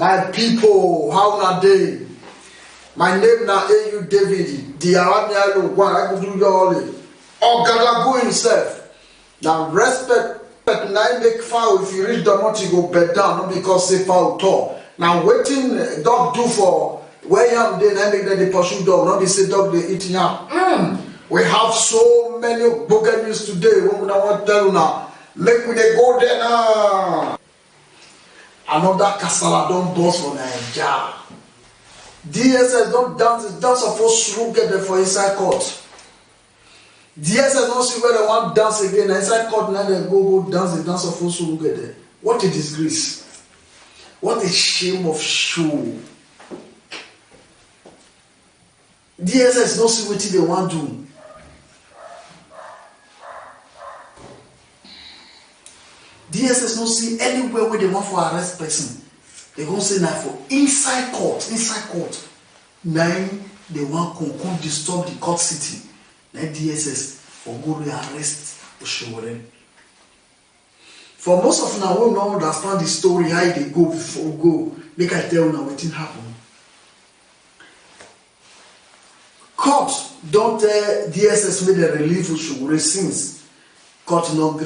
My people, how na day? My name na AU David, the Aramialo one. I go do you all. Ogadago himself. Now respect na make foul if you reach the mouth you go bed down, not because say foul tall. Now waiting dog do for where you am dey na make them dey pursue dog, not be say dog dey eat yam. We have so many bogus news today. What we want tell you now? Make we dey go there now. Another kasala don burst for Naija. DSS don't dance, it's not supposed to get there for inside court. DSS don't see where they want dance again. Inside court now they go dance, it's not supposed to get there. What a disgrace. What a shame of show. DSS don't see what they want to do. DSS don't see anywhere where they want for arrest person. They gonna say now for inside court. Now they want to disturb the court city. Now DSS for go to arrest Oshowore. For most of now we don't understand the story how they go before go. Make I tell you now what happen. Court don't tell DSS made a relief Oshowore since court not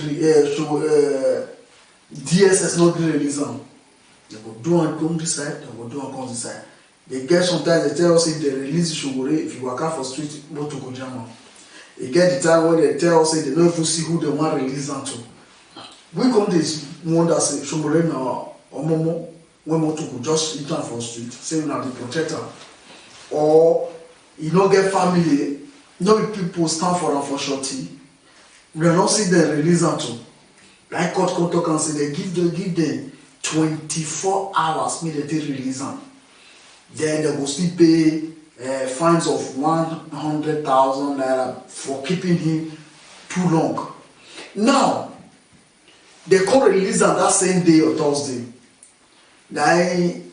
DSS not release them. They go do and come this side, they go do and come this side. They get sometimes they tell us if they release Oshowore, if you walk out for street, what to go jam. They get the time when they tell us they don't even see who they want to release them to. We come this one that say Oshowore now or Momo when more to go just eat for street, say now the protector. Or you don't get family, no people stand for them for shorty. We don't see them release them to. Like court talk and say they give them 24 hours make they release them. Then they will still pay fines of 100,000 naira for keeping him too long. Now they can't release them that same day or Thursday. Then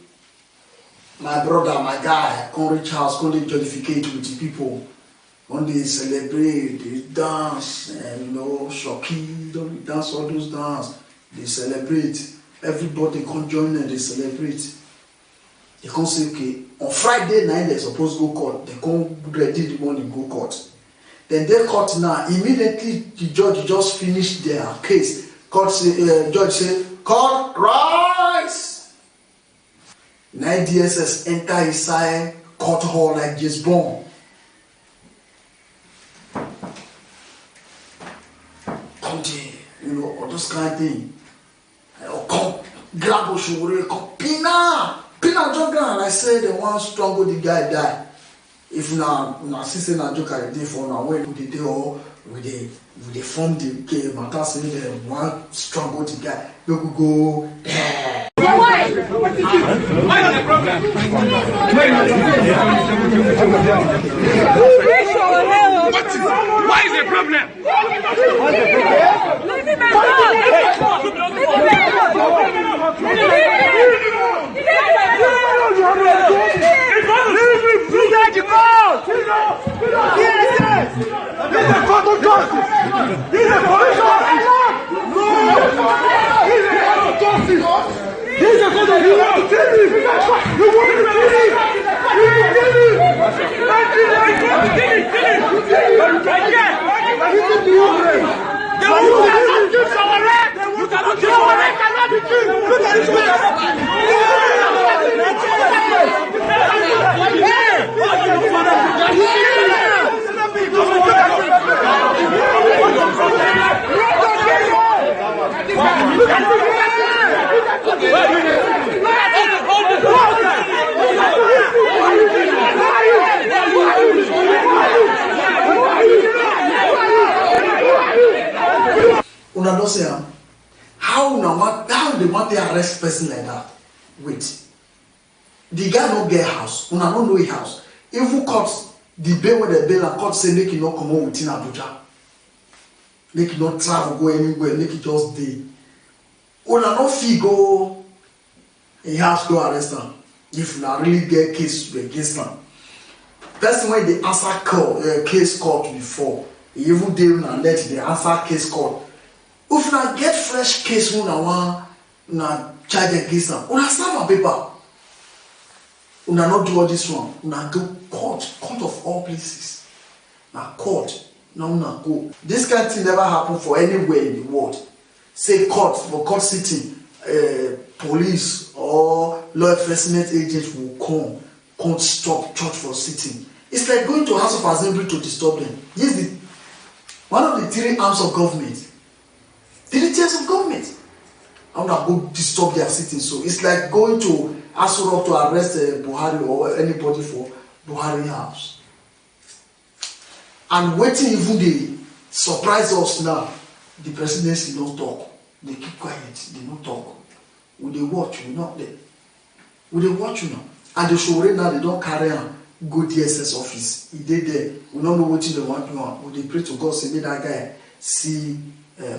my brother, my guy, can't reach house, can't jollificate with the people. When they celebrate, they dance, and Shoki, don't dance all those dance. They celebrate. Everybody can join them, they celebrate. They can say, okay, on Friday night they're supposed to go court. They can't ready the morning go court. Then they court now. Immediately the judge just finished their case. Judge say, court rise. Now DSS enter inside court hall like James Bond. Or those kind of thing. Or come, grab Oshowore, come, Pina joke and I say the one strong with the guy die. If now see na joke I dey for now when we dey all we dey form the game matter say the one strong with the guy. We could go there. Why is the problem? Why is the problem? Leave him alone. Una don't say how they want to arrest person like that? Wait. The guy don't get house. Una don't know his house. If we court the bail with the bail and court say make it not come on within Abuja. Make it not travel, go anywhere, make it just day. Una no fee go in house go arrest them. If una really get case against them. Person when they answer case court before, even they will let the answer case court. If una get fresh case una want na charge against them, una serve a paper. Una not do all this one. Una go court of all places. Now court. Now una go. This kind of thing never happen for anywhere in the world. Say court for court sitting, police or law enforcement agents will come stop church for sitting. It's like going to House of Assembly to disturb them. This is one of the three arms of government. Three tiers of government. I'm not going to disturb their sitting. So it's like going to Aso Rock to arrest Buhari or anybody for Buhari house. And waiting even they surprise us now. The presidency don't talk. They keep quiet. They don't talk. Will they watch? We not there. Will they watch you now? And the show right now they don't carry on. Go DSS office. He did there. We don't know what they want to do. Will they pray to God say make that guy see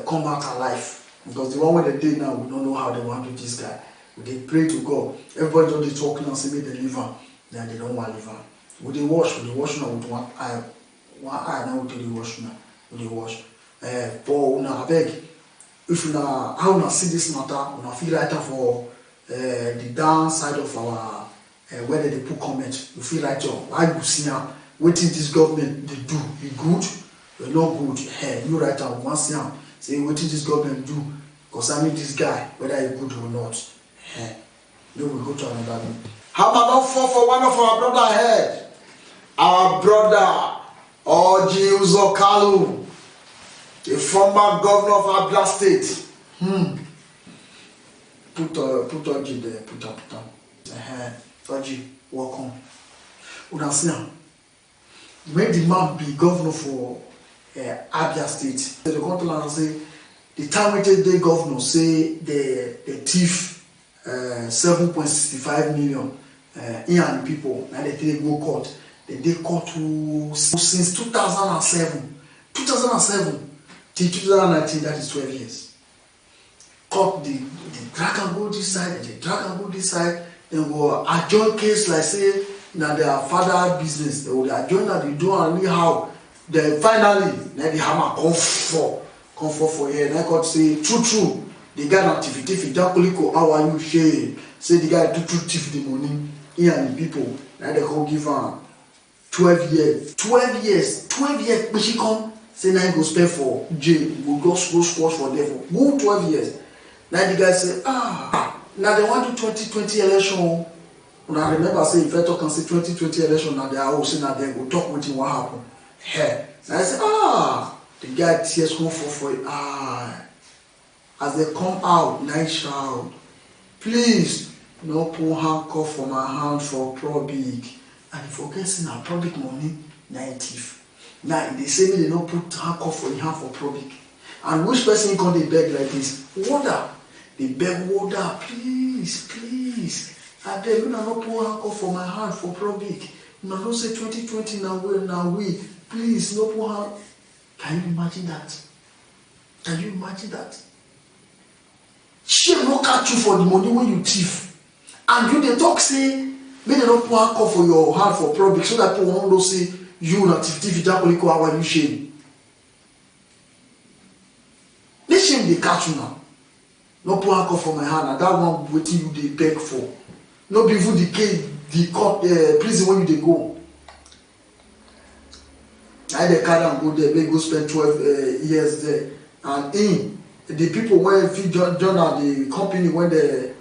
come back alive? Because the one where they did now, we don't know how they want to do this guy. Will they pray to God? Everybody don't they talk now say make they live on. Then they don't want to live on. Will they wash? Will they wash now with one eye? One eye now will they wash now? Will they wash? For una beg. If una how una see this matter, una feel right for the downside of our whether they put comment, you feel right why you see now waiting this government they do be good, you're not good. Hey, you right now once now say waiting this government do concerning this guy, whether he's good or not. Hey, then we go to another one. How about not fall for one of our brother head? Our brother Orji Uzor Kalu, the former governor of Abia State. Put Orji there, put on. Orji, welcome. Una see now. When the man be governor for Abia State, the country say the time we take the governor say the thief 7.65 million and people and they take go court. They did court to since 2007 till 2019, that is 12 years. Court the drag and go this side, they drag and go this side. They will adjourn case like say now their father business. They will adjourn that they do anyhow. Then finally, then the hammer come for here. And I could say true. The guy not thief if how are you shame? Say the guy true thief the money. He and the people. Now they come give her 12 years. 12 years. But she come say now he go spend for jail. Go squash for there for go 12 years. Now the guy say now they want to 2020 election. When I remember say if I talk and say 2020 election now they are all saying that they go talk with him what happened. Hey. And I say the guy tears come for it. As they come out, night shout, please no pull handcuff for my hand for public. And if forget saying our public money, thief. Now they say me they don't put handcuff for your hand for public. And which person can they beg like this? Water. They beg water, please. And then when I not pull handcuff for my hand for public. Now don't say 2020 now we. Please no pull hand. Can you imagine that? Shame not catch you for the money when you thief. And you they talk say, may they not put handcuff for your hand for public so that people won't say you not thief you don't call how you shame. This shame they catch you now. No put handcuff for my hand and that one waiting you they beg for. No be even the court prison when you they go. I they carry and go there, they go spend 12 years there. And the people when join the company when they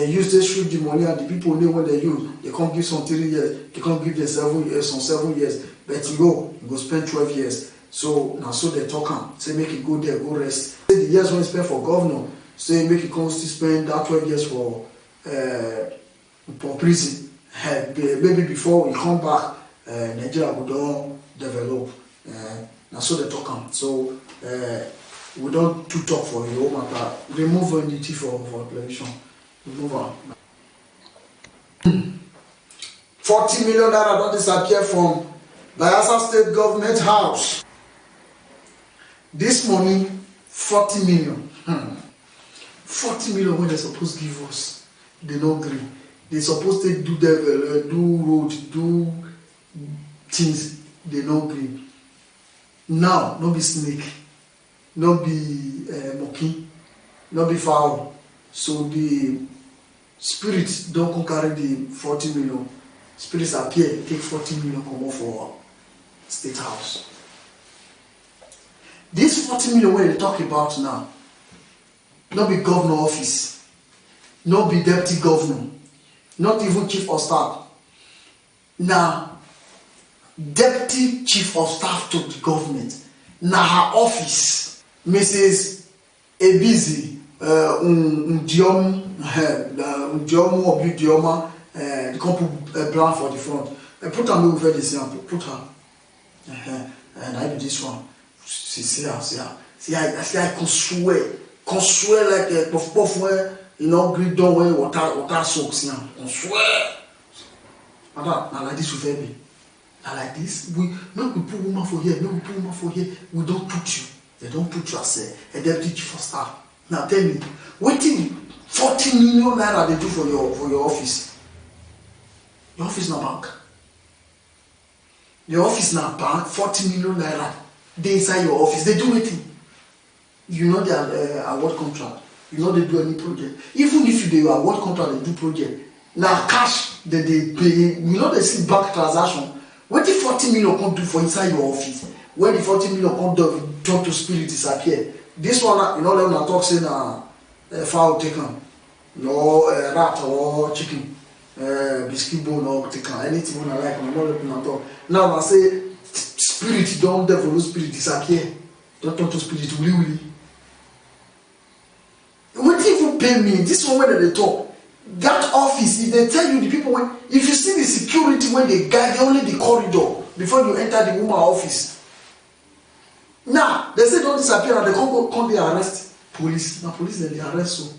use they shoot the money and the people know when they use, they can't give some 3 years, they can't give them 7 years, some 7 years. But you go spend 12 years. So now so they talk am, say make it go there, go rest. Say the years when you spend for governor, say make it come to spend that 12 years for prison. Maybe before we come back, Nigeria will don't develop. Now so they talk am. So we don't to talk for your matter. Remove NDT for television. Remove am. 40 million naira don't disappear from Bayelsa State Government House. This money, 40 million. 40 million when they supposed to give us. They don't agree. They supposed to do road, do things. They don't agree. Now, no be snake, no be monkey, no be fowl. So the Spirit don't come carry the 40 million. Spirits appear, take 40 million, come off for State House. This 40 million where they talk about now, not be governor office, not be deputy governor, not even chief of staff. Now, deputy chief of staff to the government. Now her office, Mrs. Ebizi, the couple brand for the front. Put her over the sample, put her. And I do this one. See how I can swear like a puff where green down where water soaks now. Can swear. I like this with me. I like this. We put woman for here, we put woman for here. We don't put you. They don't put you as a deputy chief of staff. Now tell me, what thing 40 million naira they do for your office? Your office na bank. Your office na bank, 40 million naira. They inside your office. They do anything. You know their award contract. You know they do any project. Even if they award contract, they do project. Now cash that they pay. You know they see bank transaction. What the 40 million come do for inside your office? When the 40 million come do talk to spirit disappear. This one, you know, let me talk saying fowl taken, no rat or chicken, biscuit bone or taken, anything when I like. I'm not looking at all. Now I say spirit don't develop spirit disappear. Don't talk to spirit really. What if you pay me? This one where they talk. That office, if they tell you the people when, if you see the security when they guide only the corridor before you enter the woman office. Now they say don't disappear and they come they arrest police. Now police then they arrest so.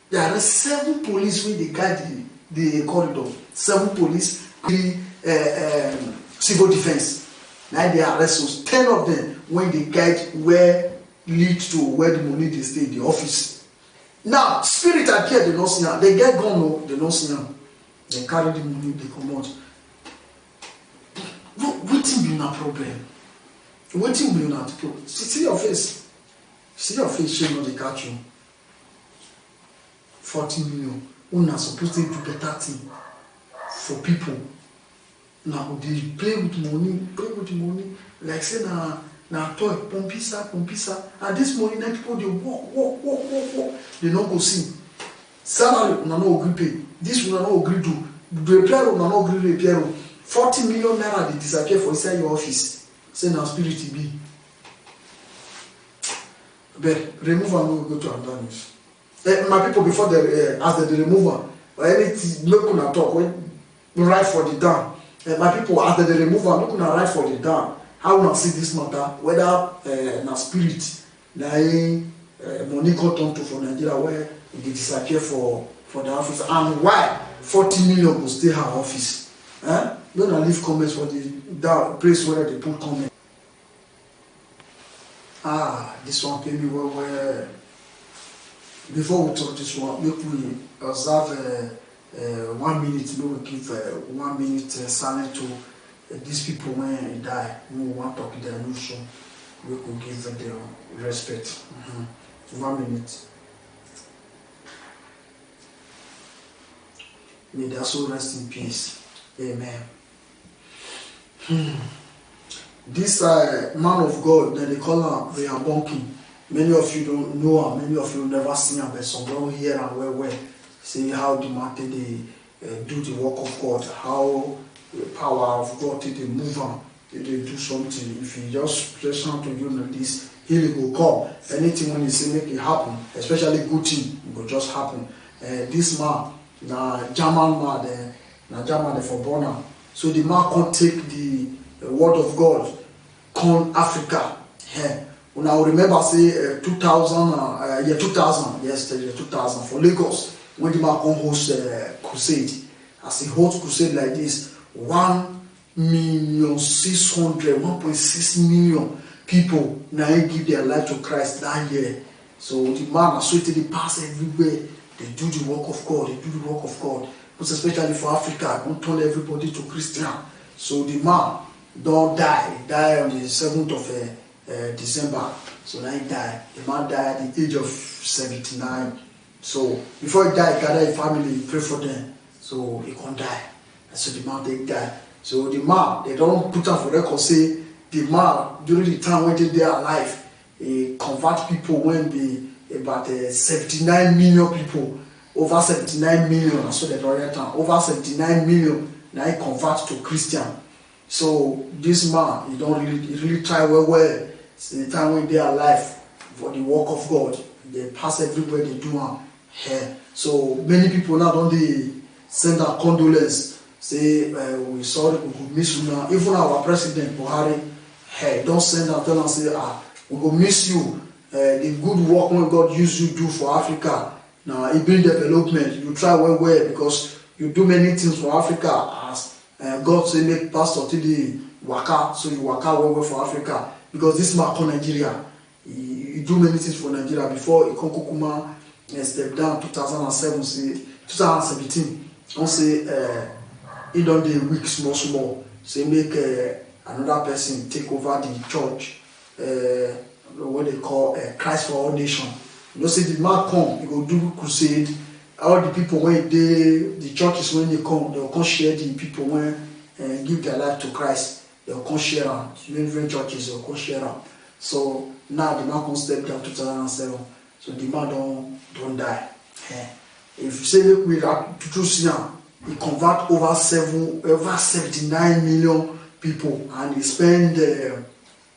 They arrest 7 police when they guide the corridor. 7 police, 3 civil defense. Now they arrest so 10 of them when they guide where lead to where the money they stay, the office. Now, spirit appear, they don't see them. They get gone, no, they don't see them. They carry the money, they come out. Waiting be not problem. Waiting be not problem. See your face. See your face, shame not they catch you. 40 million. Una supposed to do better thing for people. Now they play with money, like say na toy, pompisa, and this morning now people they walk, they don't go see. Salary una no agree pay. This una no agree do. The repair una no agree repair. 40 million naira they disappear for inside your office. Say na spirit be. But remove and we will go to another news. My people before they as they remove one or anything, make una talk when write for the down. My people as they remove one, make una write for the down. How we see this matter, whether na spirit, na money got on to for Nigeria where they disappear for the office, and why 40 million will stay her office. Don't leave comments for the place where they put comments. This one came me where before we talk this one, make we observe 1 minute, we will give 1 minute silence to these people when they die, we want to talk to them, so we could give them respect. 1 minute. May their soul rest in peace. Amen. This man of God, that they call him Rehoboam. Many of you don't know him, many of you never seen him, but some don't hear him well. See how the matter they do the work of God, how the power of God they move on, they do something. If he just present to you like this, healing will come. Anything when he say make it happen, especially good thing, it will just happen. This man, na German man, na German for born. So the man can't take the word of God, come Africa. Now remember say 2000, yes, 2000 for Lagos when the man come host crusade. As he holds crusade like this, 1,600,1.6 million people now give their life to Christ that year. So the man associated they pass everywhere. They do the work of God. But especially for Africa, don't turn everybody to Christian. So the man don't die. He died on the 7th of December. So now he died. The man died at the age of 79. So before he die, he gather his family, he pray for them. So he can't die. And so the man they die. So the man, they don't put up for record say the man during the time when they are alive, he convert people when be about 79 million people, over 79 million. So they don't time over 79 million. Now he convert to Christian. So this man, he really try well. It's the time when they are alive for the work of God. They pass everywhere they do here. So many people now don't they send our condolence, say we sorry, we could miss you now. Even our president Buhari, hey, don't send and tell and say we go miss you. The good work when God used you do for Africa. Now it bring development. You try well because you do many things for Africa as God say make Pastor Tidi waka, so you waka well for Africa because this man called Nigeria. He do many things for Nigeria before he come Kukuma step down 2017. Don't say he done the week small. Say make another person take over the church. What they call Christ for All Nation. You know, say the man come, he go do crusade. All the people when the churches when they come, they will come share the people when give their life to Christ. They will come share them. Different churches they will come share them. So now the man come step down 2007. So the man don't die. If you say look we have to choose him, he convert over 79 million people and he spend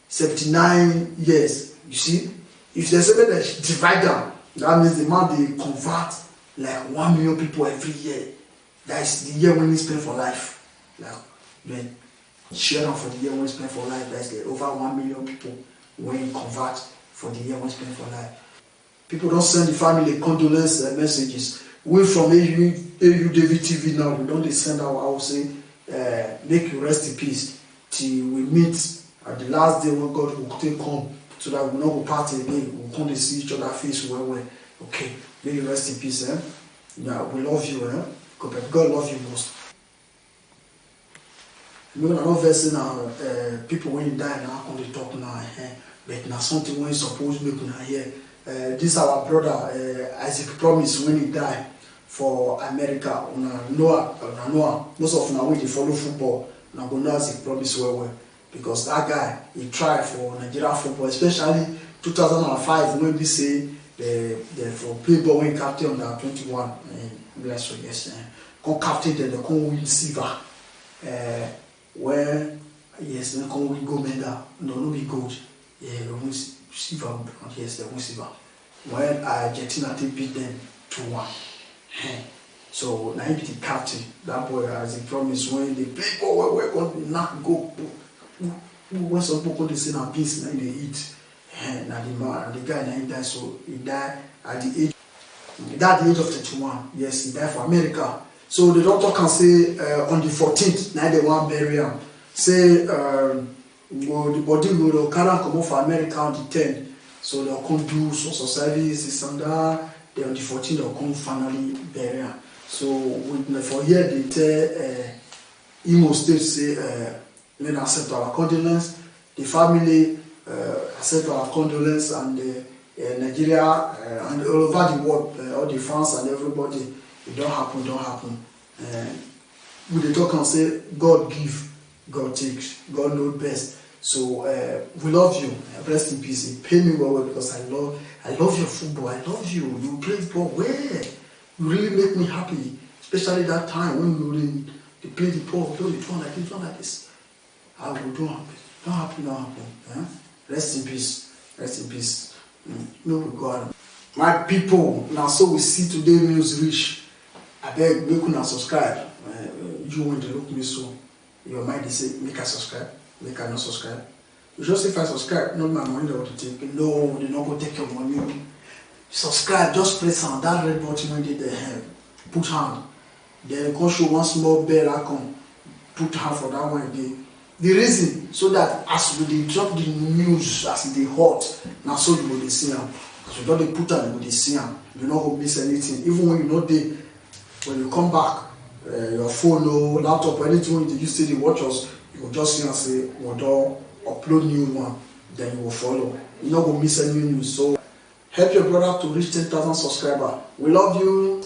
79 years. You see, if they say they divide them, that means the man they convert like 1 million people every year. That is the year when he spend for life. Like when share them for the year when he spend for life, that's like over 1 million people when he convert for the year when he spend for life. People don't send the family condolence messages. We from AU David TV now, we don't send our house say make you rest in peace till we meet at the last day when God will take come so that we will not go party again. We'll come to see each other face well. Okay, may you rest in peace. Yeah, we love you. God love you most. We are not versing now. People when you die now come to talk now. But now something when you suppose make una hear. This our brother Isaac Promise when he died for America. Noah. Most of now when they follow football, now go know Isaac Promise well. Because that guy, he tried for Nigeria football, especially 2005 when we say the for Playboy when captain under 21. Bless you, yes. Come captain then they come win silver. Where yes, they come win gold medal. No be gold. Yeah, they win silver. Yes, they win silver. When Argentina they beat them 2-1. So now he be the captain. That boy as he promised when they play ball, we're going to knock go. When some people they say now beans now they eat, now the man, the guy now he died, so he died at the age of 21. Yes, he died for America. So the doctor can say on the 14th, now they want to bury him. Say the body will carry come off for America on the 10th. So they'll come do social service, this and that. Then on the 14th they'll come finally bury him. So for here they tell Imo State say. Let us accept our condolence. The family accept our condolence, and Nigeria and all over the world, all the fans and everybody. It don't happen. We dey talk and say God give, God takes, God knows best. So we love you. Rest in peace. It pain me well because I love your football. I love you. You play ball well. You really make me happy, especially that time when you really play the ball. Don't like this. I will don't happen. Rest in peace. No God. My people, now so we see today news reach. I beg make una subscribe. You want to look me so. Your mind is say make I subscribe, make I not subscribe. You just if I subscribe, not my money they want to take. No, they not go take your money. Subscribe, just press on that red button when they have. Put hand. Then go show one small bell icon. Put hand for that one again. The reason so that as we drop the news as they hot, now so you will see them. As you don't put on, you will see them. You don't miss anything. Even when you know they, when you come back, your phone or laptop or anything when you use to watch us, you will just see and say, "We don't upload new one." Then you will follow. You not go miss any news. So Help your brother to reach 10,000 subscribers. We love you.